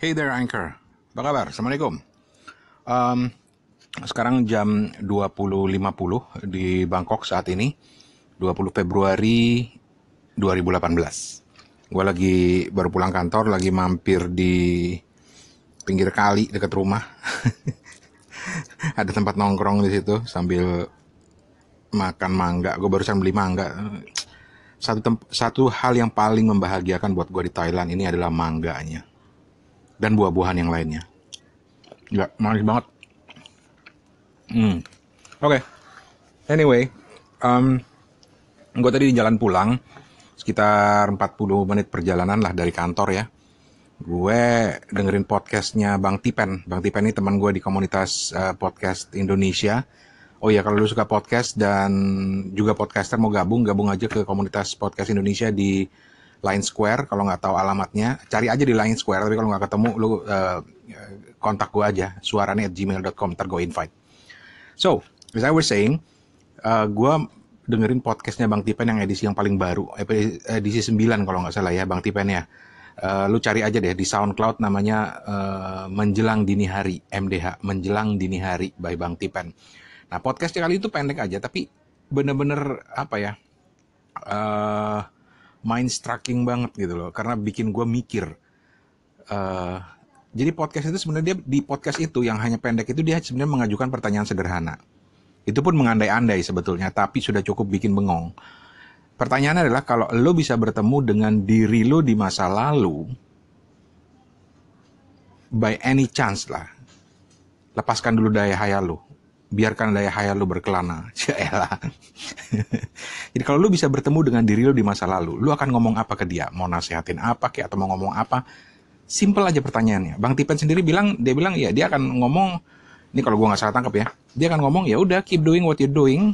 Hey there Anchor, apa kabar? Assalamualaikum. Um, Sekarang jam 20.50 di Bangkok saat ini, 20 Februari 2018. Gue lagi baru pulang kantor, lagi mampir di pinggir kali dekat rumah. Ada tempat nongkrong di situ sambil makan mangga. Gue barusan beli mangga. Satu hal yang paling membahagiakan buat gue di Thailand ini adalah mangganya dan buah-buahan yang lainnya. Gak, manis banget. Oke. Anyway, gue tadi di jalan pulang, sekitar 40 menit perjalanan lah dari kantor ya. Gue dengerin podcastnya Bang Tipen. Bang Tipen ini teman gue di komunitas podcast Indonesia. Oh ya, kalau lu suka podcast dan juga podcaster mau gabung aja ke komunitas podcast Indonesia di Line Square. Kalau nggak tahu alamatnya, cari aja di Line Square. Tapi kalau nggak ketemu, lu kontak gue aja, suarane@gmail.com, ntar gue invite. So, as I was saying, gue dengerin podcastnya Bang Tipen yang edisi yang paling baru, edisi 9 kalau nggak salah ya, Bang Tipen ya. Lu cari aja deh di SoundCloud, namanya Menjelang Dini Hari, MDH, Menjelang Dini Hari by Bang Tipen. Nah, podcastnya kali itu pendek aja, tapi bener-bener apa ya, mind-striking banget gitu loh, karena bikin gue mikir. Jadi podcast itu sebenarnya, di podcast itu yang hanya pendek itu dia sebenarnya mengajukan pertanyaan sederhana. Itu pun mengandai-andai sebetulnya, tapi sudah cukup bikin bengong. Pertanyaannya adalah, kalau lo bisa bertemu dengan diri lo di masa lalu, by any chance lah, lepaskan dulu daya hayal lo, biarkan daya hayal lo berkelana. Yaelah. Jadi kalau lo bisa bertemu dengan diri lo di masa lalu, lo akan ngomong apa ke dia? Mau nasehatin apa kayak, atau mau ngomong apa? Simple aja pertanyaannya. Bang Tipen sendiri bilang, ya dia akan ngomong, ini kalau gue nggak salah tangkap ya, dia akan ngomong ya udah keep doing what you're doing,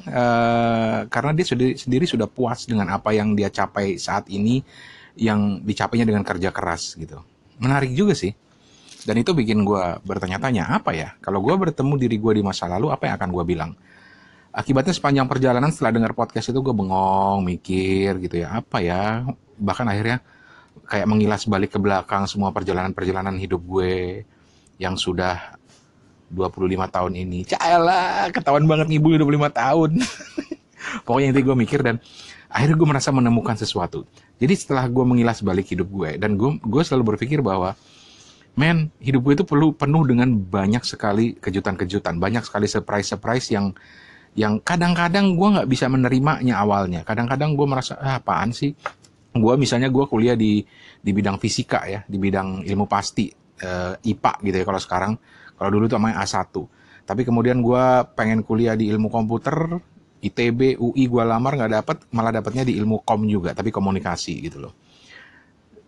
karena dia sendiri sudah puas dengan apa yang dia capai saat ini, yang dicapainya dengan kerja keras gitu. Menarik juga sih. Dan itu bikin gue bertanya-tanya, apa ya kalau gue bertemu diri gue di masa lalu, apa yang akan gue bilang? Akibatnya sepanjang perjalanan setelah dengar podcast itu gue bengong, mikir gitu ya, apa ya, bahkan akhirnya kayak mengilas balik ke belakang semua perjalanan-perjalanan hidup gue yang sudah 25 tahun ini. Caelah, ketahuan banget ngibu 25 tahun. Pokoknya intinya gue mikir, dan akhirnya gue merasa menemukan sesuatu. Jadi setelah gue mengilas balik hidup gue, dan gue selalu berpikir bahwa, hidup gue itu penuh dengan banyak sekali kejutan-kejutan, banyak sekali surprise-surprise yang kadang-kadang gue nggak bisa menerimanya awalnya. Kadang-kadang gue merasa, apaan sih? Misalnya gue kuliah di bidang fisika ya, di bidang ilmu pasti, IPA gitu ya kalau sekarang. Kalau dulu itu namanya A1. Tapi kemudian gue pengen kuliah di ilmu komputer, ITB, UI gue lamar nggak dapet, malah dapetnya di ilmu kom juga, tapi komunikasi gitu loh.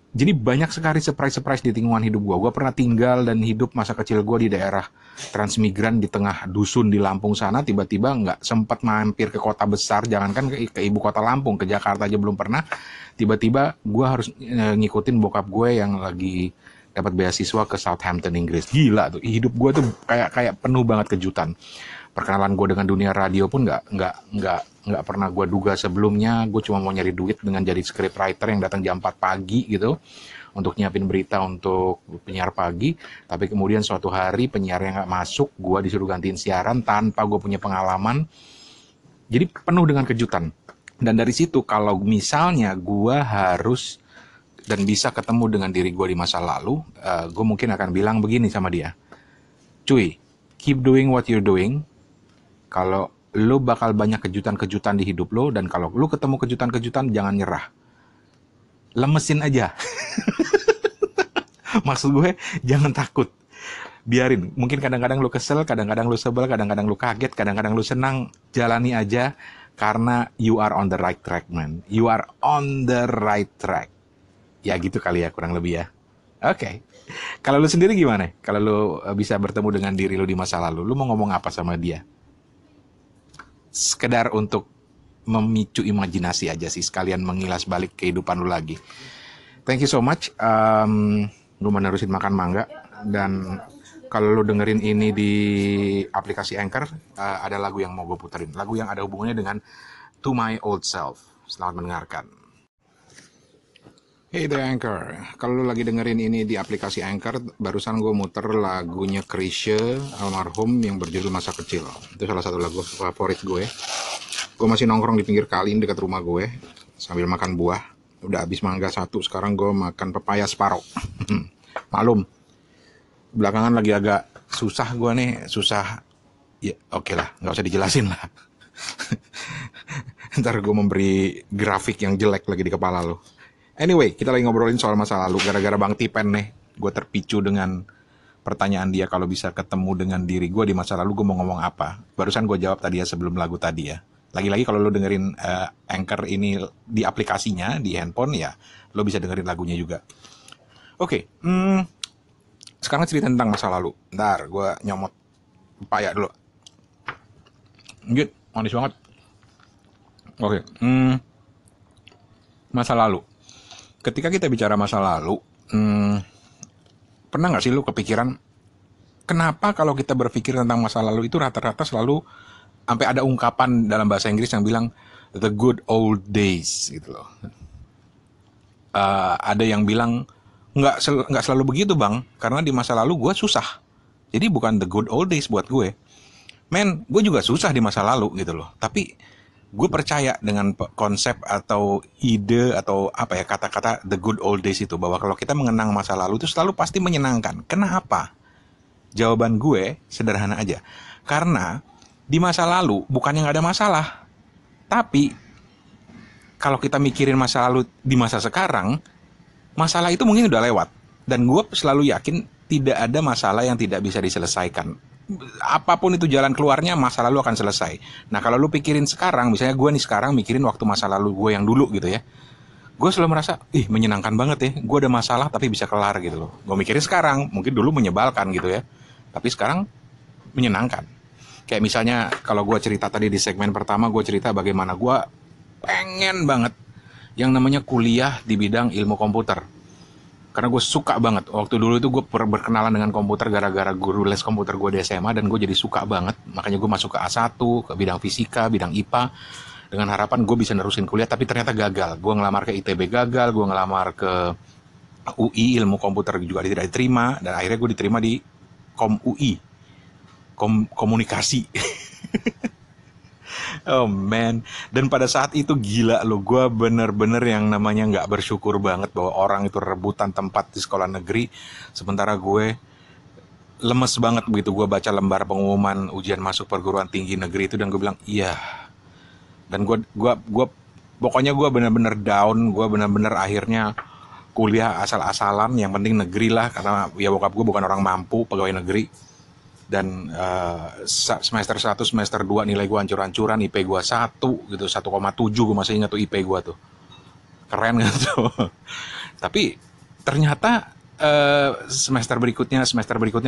Jadi banyak sekali surprise-surprise di lingkungan hidup gue. Gue pernah tinggal dan hidup masa kecil gue di daerah transmigran di tengah dusun di Lampung sana. Tiba-tiba nggak sempat mampir ke kota besar, jangankan ke ibu kota Lampung, ke Jakarta aja belum pernah. Tiba-tiba gue harus ngikutin bokap gue yang lagi dapat beasiswa ke Southampton, Inggris. Gila tuh, hidup gue tuh kayak penuh banget kejutan. Perkenalan gue dengan dunia radio pun nggak pernah gue duga sebelumnya. Gue cuma mau nyari duit dengan jadi scriptwriter yang datang jam 4 pagi gitu untuk nyiapin berita untuk penyiar pagi. Tapi kemudian suatu hari penyiarnya nggak masuk, gue disuruh gantiin siaran tanpa gue punya pengalaman. Jadi penuh dengan kejutan. Dan dari situ, kalau misalnya gue harus dan bisa ketemu dengan diri gue di masa lalu, gue mungkin akan bilang begini sama dia. Cuy, keep doing what you're doing. Kalau lo bakal banyak kejutan-kejutan di hidup lo, dan kalau lo ketemu kejutan-kejutan, jangan nyerah. Lemesin aja. Maksud gue, jangan takut. Biarin. Mungkin kadang-kadang lo kesel, kadang-kadang lo sebel, kadang-kadang lo kaget, kadang-kadang lo senang. Jalani aja, karena you are on the right track, man. You are on the right track. Ya gitu kali ya, kurang lebih ya. Oke. Kalau lo sendiri gimana? Kalau lo bisa bertemu dengan diri lo di masa lalu, lo mau ngomong apa sama dia? Sekedar untuk memicu imajinasi aja sih, sekalian mengilas balik kehidupan lu lagi. Thank you so much. Gue mau nerusin makan mangga. Dan kalau lu dengerin ini di aplikasi Anchor, ada lagu yang mau gue puterin, lagu yang ada hubungannya dengan To My Old Self. Selamat mendengarkan. Hey there Anchor, kalau lu lagi dengerin ini di aplikasi Anchor, barusan gue muter lagunya Chrisye almarhum yang berjudul Masa Kecil. Itu salah satu lagu favorit gue. Gue masih nongkrong di pinggir kali dekat rumah gue sambil makan buah. Udah habis mangga satu, sekarang gue makan pepaya separoh. Malum, belakangan lagi agak susah gue nih, susah. Ya oke lah, nggak usah dijelasin lah. Ntar gue memberi grafik yang jelek lagi di kepala lo. Anyway, kita lagi ngobrolin soal masa lalu. Gara-gara Bang Tipen nih, gue terpicu dengan pertanyaan dia kalau bisa ketemu dengan diri gue di masa lalu, gue mau ngomong apa. Barusan gue jawab tadi ya sebelum lagu tadi ya. Lagi-lagi kalau lo dengerin Anchor ini di aplikasinya, di handphone ya, lo bisa dengerin lagunya juga. Oke, sekarang cerita tentang masa lalu. Ntar gue nyomot pepaya dulu. Gitu, manis banget. Oke, masa lalu. Ketika kita bicara masa lalu, pernah nggak sih lu kepikiran kenapa kalau kita berpikir tentang masa lalu itu rata-rata selalu sampai ada ungkapan dalam bahasa Inggris yang bilang the good old days gitu loh. Ada yang bilang nggak selalu begitu bang, karena di masa lalu gue susah. Jadi bukan the good old days buat gue. Men, gue juga susah di masa lalu gitu loh. Tapi gue percaya dengan konsep atau ide atau apa ya kata-kata the good old days itu, bahwa kalau kita mengenang masa lalu itu selalu pasti menyenangkan. Kenapa? Jawaban gue sederhana aja. Karena di masa lalu bukannya nggak ada masalah, tapi kalau kita mikirin masa lalu di masa sekarang, masalah itu mungkin udah lewat. Dan gue selalu yakin tidak ada masalah yang tidak bisa diselesaikan. Apapun itu jalan keluarnya, masa lalu akan selesai. Nah kalau lu pikirin sekarang, misalnya gue nih sekarang mikirin waktu masa lalu gue yang dulu gitu ya, gue selalu merasa, menyenangkan banget ya, gue ada masalah tapi bisa kelar gitu loh. Gue mikirin sekarang, mungkin dulu menyebalkan gitu ya, tapi sekarang menyenangkan. Kayak misalnya kalau gue cerita tadi di segmen pertama, gue cerita bagaimana gue pengen banget yang namanya kuliah di bidang ilmu komputer. Karena gue suka banget. Waktu dulu itu gue berkenalan dengan komputer gara-gara guru les komputer gue di SMA, dan gue jadi suka banget. Makanya gue masuk ke A1, ke bidang fisika, bidang IPA, dengan harapan gue bisa nerusin kuliah, tapi ternyata gagal. Gue ngelamar ke ITB gagal, gue ngelamar ke UI ilmu komputer juga tidak diterima, dan akhirnya gue diterima di Kom UI, komunikasi. Oh man, dan pada saat itu gila loh, gue bener-bener yang namanya nggak bersyukur banget bahwa orang itu rebutan tempat di sekolah negeri, sementara gue lemes banget begitu gue baca lembar pengumuman ujian masuk perguruan tinggi negeri itu, dan gue bilang iya. Dan gue pokoknya gue bener-bener down, gue bener-bener akhirnya kuliah asal-asalan, yang penting negeri lah, karena ya bokap gue bukan orang mampu, pegawai negeri. Dan semester 1, semester 2 nilai gue hancur-hancuran, IP gue 1 gitu, 1,7 gue masih ingat tuh IP gue tuh. Keren gitu. Tapi ternyata semester berikutnya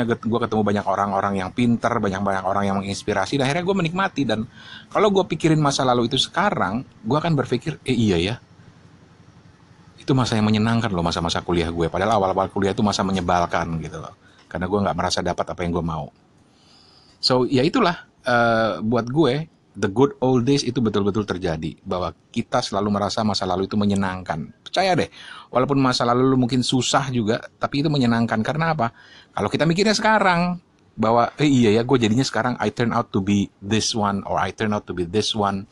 gue ketemu banyak orang-orang yang pintar, banyak orang yang menginspirasi, dan akhirnya gue menikmati. Dan kalau gue pikirin masa lalu itu sekarang, gue akan berpikir, iya ya, itu masa yang menyenangkan loh, masa-masa kuliah gue. Padahal awal-awal kuliah itu masa menyebalkan gitu loh, karena gue nggak merasa dapat apa yang gue mau. So ya itulah, buat gue the good old days itu betul-betul terjadi, bahwa kita selalu merasa masa lalu itu menyenangkan. Percaya deh, walaupun masa lalu lu mungkin susah juga, tapi itu menyenangkan. Karena apa? Kalau kita mikirnya sekarang bahwa iya ya, gue jadinya sekarang I turn out to be this one, or I turn out to be this one.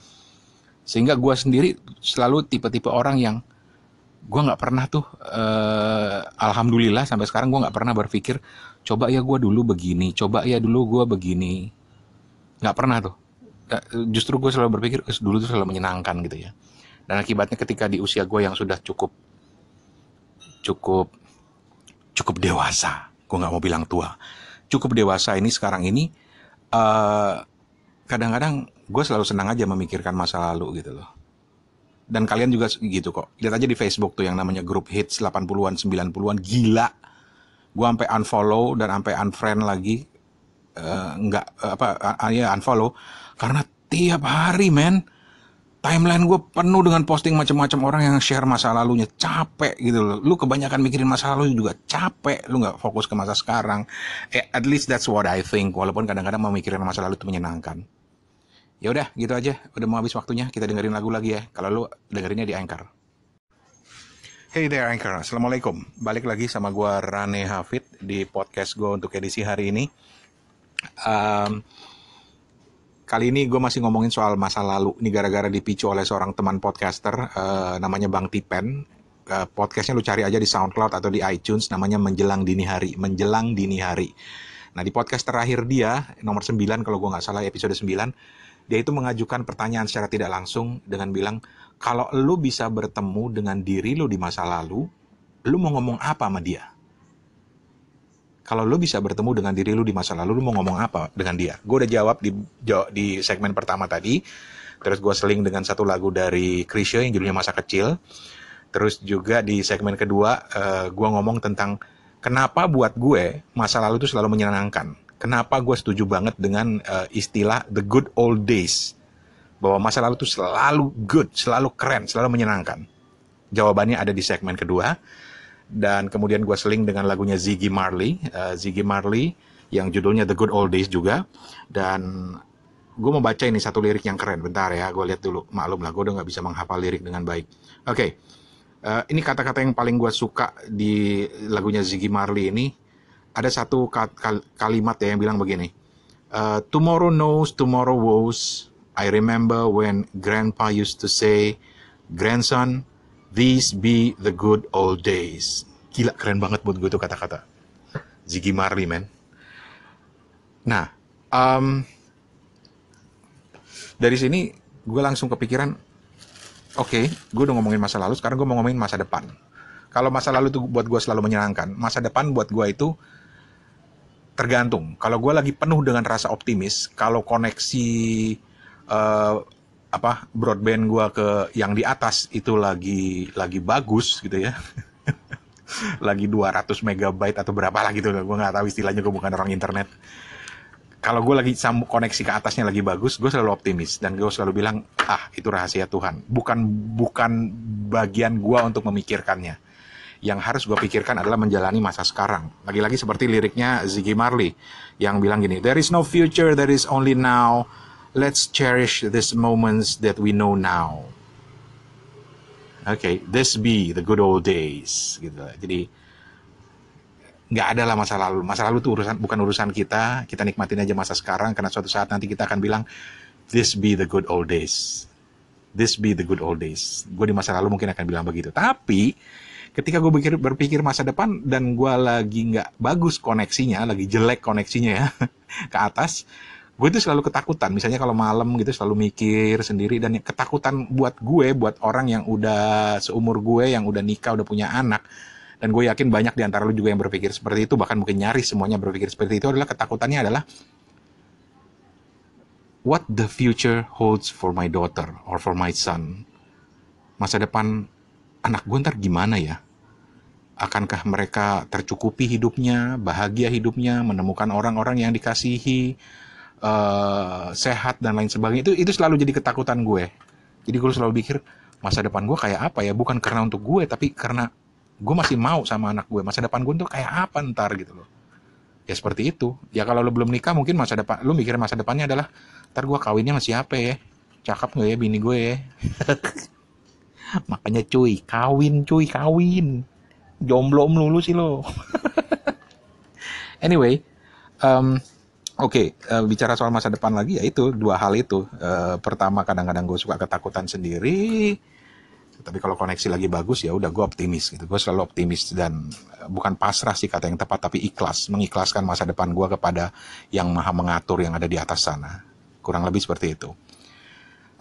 Sehingga gue sendiri selalu tipe-tipe orang yang gue nggak pernah tuh, alhamdulillah sampai sekarang gue nggak pernah berpikir coba ya gue dulu begini, coba ya dulu gue begini. Nggak pernah tuh. Justru gue selalu berpikir dulu tuh selalu menyenangkan gitu ya. Dan akibatnya ketika di usia gue yang sudah cukup cukup cukup dewasa, gue nggak mau bilang tua, cukup dewasa ini sekarang ini, kadang-kadang gue selalu senang aja memikirkan masa lalu gitu loh. Dan kalian juga gitu kok. Lihat aja di Facebook tuh yang namanya grup hits 80-an, 90-an, gila. Gue sampai unfollow dan sampai unfriend lagi. Unfollow karena tiap hari men, timeline gue penuh dengan posting macam-macam orang yang share masa lalunya. Capek gitu loh. Lu kebanyakan mikirin masa lalu juga capek. Lu nggak fokus ke masa sekarang. At least that's what I think. Walaupun kadang-kadang memikirin masa lalu itu menyenangkan. Ya udah, gitu aja. Udah mau habis waktunya. Kita dengerin lagu lagi ya. Kalau lu dengerinnya di Anchor. Hey there Anchor, Assalamualaikum. Balik lagi sama gua Rane Hafid di podcast gue untuk edisi hari ini. Um, Kali ini gue masih ngomongin soal masa lalu. Ini gara-gara dipicu oleh seorang teman podcaster, namanya Bang Tipen. Podcastnya lu cari aja di SoundCloud atau di iTunes, namanya Menjelang Dini Hari. Menjelang Dini Hari. Nah di podcast terakhir dia, nomor 9 kalau gue nggak salah, episode 9, dia itu mengajukan pertanyaan secara tidak langsung dengan bilang, kalau lu bisa bertemu dengan diri lu di masa lalu, lu mau ngomong apa sama dia? Kalau lu bisa bertemu dengan diri lu di masa lalu, lu mau ngomong apa dengan dia? Gue udah jawab di segmen pertama tadi. Terus gue seling dengan satu lagu dari Chrisye yang judulnya Masa Kecil. Terus juga di segmen kedua, gue ngomong tentang kenapa buat gue masa lalu itu selalu menyenangkan. Kenapa gue setuju banget dengan istilah the good old days. Bahwa masa lalu itu selalu good, selalu keren, selalu menyenangkan. Jawabannya ada di segmen kedua. Dan kemudian gue seling dengan lagunya Ziggy Marley yang judulnya The Good Old Days juga. Dan gue mau baca ini satu lirik yang keren. Bentar ya, gue lihat dulu. Maklum lah, gue udah gak bisa menghafal lirik dengan baik. Oke, ini kata-kata yang paling gue suka di lagunya Ziggy Marley ini. Ada satu kalimat ya yang bilang begini. Tomorrow knows, tomorrow woes. I remember when grandpa used to say, grandson, these be the good old days. Gila, keren banget buat gue tuh kata-kata. Ziggy Marley, man. Nah, dari sini gue langsung kepikiran, oke, gue udah ngomongin masa lalu, sekarang gue mau ngomongin masa depan. Kalau masa lalu tuh buat gue selalu menyenangkan, masa depan buat gue itu tergantung. Kalau gue lagi penuh dengan rasa optimis, kalau koneksi broadband gue ke yang di atas itu lagi bagus gitu ya. Lagi 200 megabyte atau berapa lah gitu, gue nggak tahu istilahnya, gue bukan orang internet. Kalau gue lagi koneksi ke atasnya lagi bagus, gue selalu optimis dan gue selalu bilang, itu rahasia Tuhan, bukan bagian gue untuk memikirkannya. Yang harus gue pikirkan adalah menjalani masa sekarang. Lagi-lagi seperti liriknya Ziggy Marley yang bilang gini, there is no future, there is only now. Let's cherish these moments that we know now. Okay, this be the good old days. Gitu. Jadi nggak ada lah masa lalu. Masa lalu itu bukan urusan kita. Kita nikmatin aja masa sekarang karena suatu saat nanti kita akan bilang, this be the good old days. This be the good old days. Gue di masa lalu mungkin akan bilang begitu. Tapi ketika gue berpikir masa depan dan gue lagi nggak bagus koneksinya, lagi jelek koneksinya ya ke atas, gue tuh selalu ketakutan. Misalnya kalau malam gitu selalu mikir sendiri, dan ketakutan buat orang yang udah seumur gue, yang udah nikah, udah punya anak, dan gue yakin banyak di antara lu juga yang berpikir seperti itu, bahkan mungkin nyaris semuanya berpikir seperti itu, adalah ketakutannya adalah what the future holds for my daughter or for my son. Masa depan anak gue ntar gimana ya? Akankah mereka tercukupi hidupnya, bahagia hidupnya, menemukan orang-orang yang dikasihi, sehat dan lain sebagainya. Itu selalu jadi ketakutan gue. Jadi gue selalu pikir masa depan gue kayak apa ya, bukan karena untuk gue, tapi karena gue masih mau sama anak gue. Masa depan gue tuh kayak apa ntar gitu loh. Ya seperti itu. Ya kalau lo belum nikah, mungkin masa depan lo mikir masa depannya adalah ntar gue kawinnya sama siapa ya, cakep gak ya bini gue ya. Makanya cuy, kawin. Jomblo melulu sih lo. Anyway, Oke, bicara soal masa depan lagi, ya itu dua hal itu. Pertama, kadang-kadang gue suka ketakutan sendiri, tapi kalau koneksi lagi bagus ya udah gue optimis gitu. Gue selalu optimis dan bukan pasrah sih kata yang tepat, tapi mengikhlaskan masa depan gue kepada yang maha mengatur yang ada di atas sana. Kurang lebih seperti itu.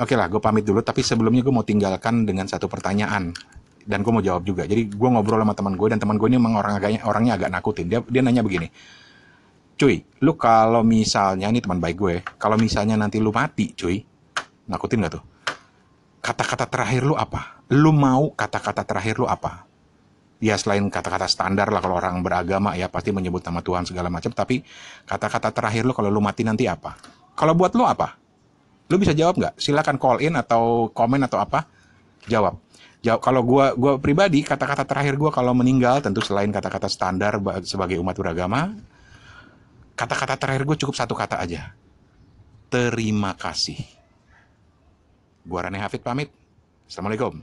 Oke lah, gue pamit dulu, tapi sebelumnya gue mau tinggalkan dengan satu pertanyaan dan gue mau jawab juga. Jadi gue ngobrol sama teman gue, dan teman gue ini memang orangnya agak nakutin. Dia nanya begini, cuy, lu kalau misalnya, ini teman baik gue, kalau misalnya nanti lu mati, cuy, nakutin gak tuh? Kata-kata terakhir lu apa? Lu mau kata-kata terakhir lu apa? Ya selain kata-kata standar lah, kalau orang beragama ya pasti menyebut nama Tuhan segala macam, tapi kata-kata terakhir lu kalau lu mati nanti apa? Kalau buat lu apa? Lu bisa jawab nggak? Silakan call in atau komen atau apa? Jawab. Kalau gue pribadi, kata-kata terakhir gue kalau meninggal, tentu selain kata-kata standar sebagai umat beragama, kata-kata terakhir gue cukup satu kata aja. Terima kasih. Gua Rane Hafid pamit. Assalamualaikum.